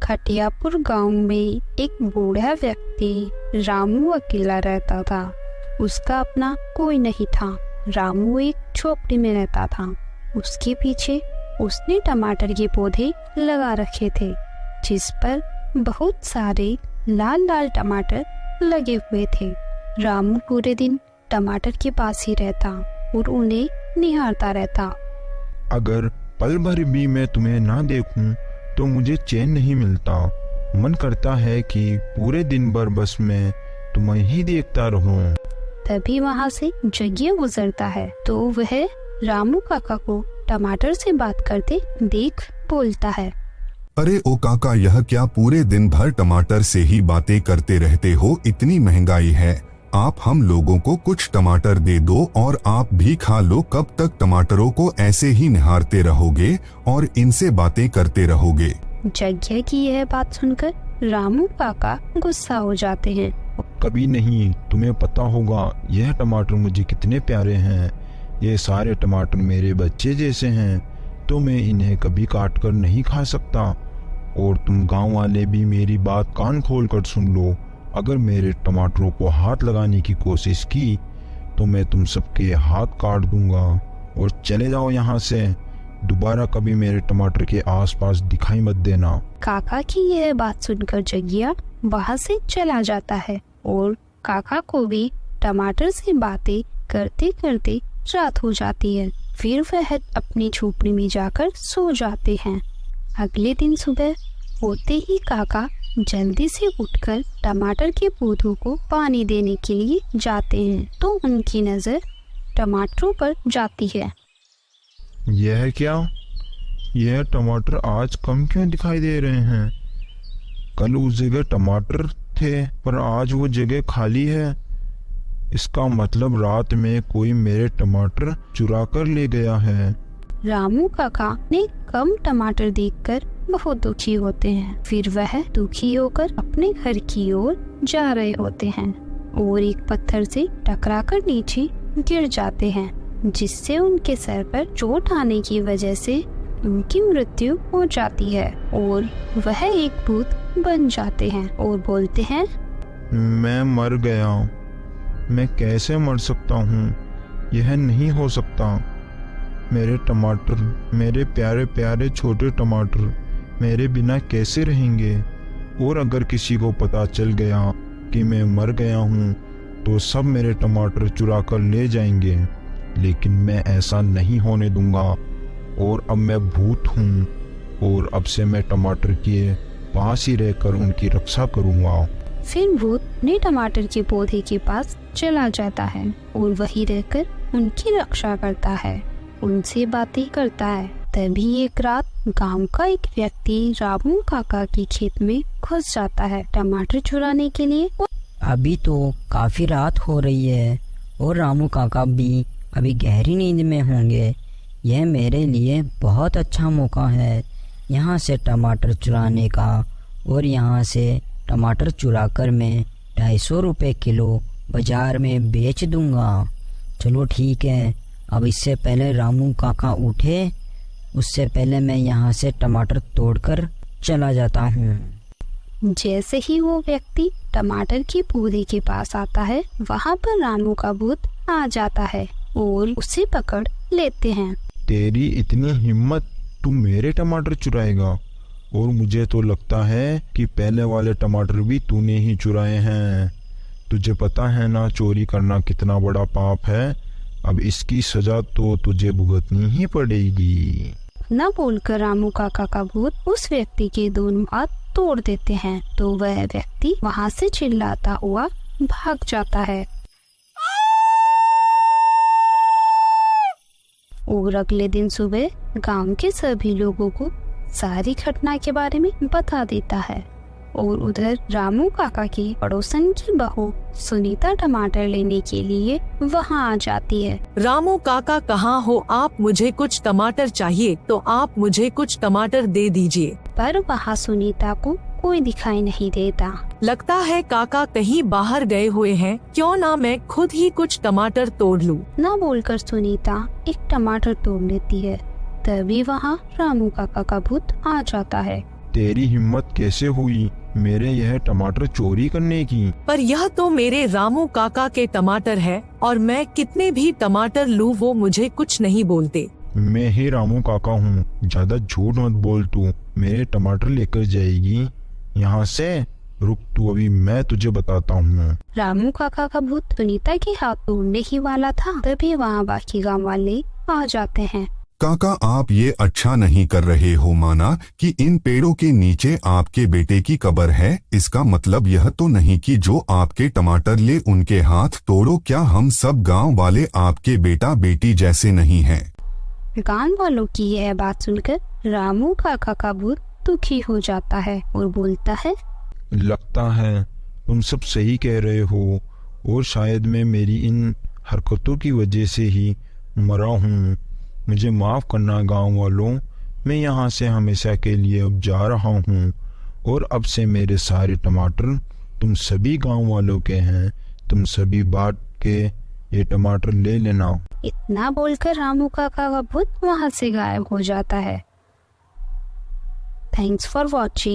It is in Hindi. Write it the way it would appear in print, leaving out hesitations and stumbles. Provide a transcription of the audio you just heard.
खटियापुर गांव में एक बूढ़ा व्यक्ति रामू अकेला रहता था। उसका अपना कोई नहीं था। रामू एक झोपड़ी में रहता था। उसके पीछे उसने टमाटर के पौधे लगा रखे थे, जिस पर बहुत सारे लाल लाल टमाटर लगे हुए थे। रामू पूरे दिन टमाटर के पास ही रहता और उन्हें निहारता रहता। अगर पल भर भी मैं तुम्हें ना देखूं तो मुझे चैन नहीं मिलता। मन करता है कि पूरे दिन भर बस मैं तुम्हें ही देखता रहूं। तभी वहाँ से जग्गिया गुजरता है तो वह रामू काका को टमाटर से बात करते देख बोलता है, अरे ओ काका, यह क्या पूरे दिन भर टमाटर से ही बातें करते रहते हो? इतनी महंगाई है, आप हम लोगों को कुछ टमाटर दे दो और आप भी खा लो। कब तक टमाटरों को ऐसे ही निहारते रहोगे और इनसे बातें करते रहोगे? जग्गिया की यह बात सुनकर रामू काका गुस्सा हो जाते हैं। कभी नहीं, तुम्हें पता होगा यह टमाटर मुझे कितने प्यारे हैं। ये सारे टमाटर मेरे बच्चे जैसे हैं, तो मैं इन्हें कभी काट कर नहीं खा सकता। और तुम गांव वाले भी मेरी बात कान खोल कर सुन लो। अगर मेरे टमाटरों को हाथ लगाने की कोशिश की तो मैं तुम सबके हाथ काट दूंगा। और चले जाओ यहाँ से, दोबारा कभी मेरे टमाटर के आसपास दिखाई मत देना। काका की यह बात सुनकर जग्गिया वहाँ से चला जाता है और काका को भी टमाटर से बातें करते करते रात हो जाती है। फिर वह अपनी झोपड़ी में जाकर सो जाते हैं। अगले दिन सुबह होते ही काका जल्दी से उठकर टमाटर के पौधों को पानी देने के लिए जाते हैं तो उनकी नजर टमाटरों पर जाती है। यह क्या? यह टमाटर आज कम क्यों दिखाई दे रहे हैं? कल उस जगह टमाटर थे पर आज वो जगह खाली है। इसका मतलब रात में कोई मेरे टमाटर चुरा कर ले गया है। रामू काका ने कम टमाटर देखकर बहुत दुखी होते हैं। फिर वह दुखी होकर अपने घर की ओर जा रहे होते हैं और एक पत्थर से टकराकर नीचे गिर जाते हैं, जिससे उनके सर पर चोट आने की वजह से उनकी मृत्यु हो जाती है और वह एक भूत बन जाते हैं और बोलते हैं, मैं मर गया। मैं कैसे मर सकता हूँ? यह नहीं हो सकता। मेरे टमाटर, मेरे प्यारे प्यारे छोटे टमाटर मेरे बिना कैसे रहेंगे? और अगर किसी को पता चल गया कि मैं मर गया हूँ तो सब मेरे टमाटर चुरा कर ले जाएंगे। लेकिन मैं ऐसा नहीं होने दूंगा। और अब मैं भूत हूँ और अब से मैं टमाटर के पास ही रहकर उनकी रक्षा करूँगा। फिर भूत अपने टमाटर के पौधे के पास चला जाता है और वहीं रहकर उनकी रक्षा करता है, उनसे बातें करता है। तभी एक रात गांव का एक व्यक्ति रामू काका के खेत में घुस जाता है टमाटर चुराने के लिए। अभी तो काफी रात हो रही है और रामू काका भी अभी गहरी नींद में होंगे। यह मेरे लिए बहुत अच्छा मौका है यहाँ से टमाटर चुराने का। और यहाँ से टमाटर चुराकर मैं 250 रुपये किलो बाजार में बेच दूंगा। चलो ठीक है, अब इससे पहले रामू काका उठे उससे पहले मैं यहाँ से टमाटर तोड़कर चला जाता हूँ। जैसे ही वो व्यक्ति टमाटर के पौधे के पास आता है, वहाँ पर रामू का भूत आ जाता है और उसे पकड़ लेते हैं। तेरी इतनी हिम्मत, तू मेरे टमाटर चुराएगा? और मुझे तो लगता है कि पहले वाले टमाटर भी तूने ही चुराए हैं। तुझे पता है ना चोरी करना कितना बड़ा पाप है। अब इसकी सजा तो तुझे भुगतनी ही पड़ेगी। न बोलकर रामू काका का भूत उस व्यक्ति के दोनों हाथ तोड़ देते हैं तो वह व्यक्ति वहाँ से चिल्लाता हुआ भाग जाता है। और अगले दिन सुबह गांव के सभी लोगों को सारी घटना के बारे में बता देता है। और उधर रामू काका की पड़ोसन की बहू सुनीता टमाटर लेने के लिए वहाँ आ जाती है। रामू काका कहाँ हो आप? मुझे कुछ टमाटर चाहिए तो आप मुझे कुछ टमाटर दे दीजिए। पर वहाँ सुनीता को कोई दिखाई नहीं देता। लगता है काका कहीं बाहर गए हुए हैं। क्यों ना मैं खुद ही कुछ टमाटर तोड़ लूं। न बोलकर सुनीता एक टमाटर तोड़ लेती है। तभी वहाँ रामू काका का भूत आ जाता है तेरी हिम्मत कैसे हुई मेरे यह टमाटर चोरी करने की? पर यह तो मेरे रामू काका के टमाटर है और मैं कितने भी टमाटर लूं वो मुझे कुछ नहीं बोलते। मैं ही रामू काका हूँ, ज्यादा झूठ मत बोल तू। मेरे टमाटर लेकर जाएगी यहाँ से? रुक तू, अभी मैं तुझे बताता हूँ। रामू काका का भूत सुनीता के हाथ तोड़ने ही वाला था, तभी वहाँ बाकी गांव वाले आ जाते हैं। काका आप ये अच्छा नहीं कर रहे हो, माना कि इन पेड़ों के नीचे आपके बेटे की कब्र है। इसका मतलब यह तो नहीं कि जो आपके टमाटर ले उनके हाथ तोड़ो। क्या हम सब गांव वाले आपके बेटा बेटी जैसे नहीं हैं? गांव वालों की यह बात सुनकर रामू काका का भूत दुखी हो जाता है और बोलता है, लगता है तुम सब सही कह रहे हो और शायद मैं मेरी इन हरकतों की वजह से ही मरा हूँ। मुझे माफ़ करना गांव वालों, मैं यहाँ से हमेशा के लिए अब जा रहा हूँ और अब से मेरे सारे टमाटर तुम सभी गांव वालों के हैं। तुम सभी बांट के ये टमाटर ले लेना। इतना बोलकर रामू काका का भूत वहाँ से गायब हो जाता है। Thanks for watching.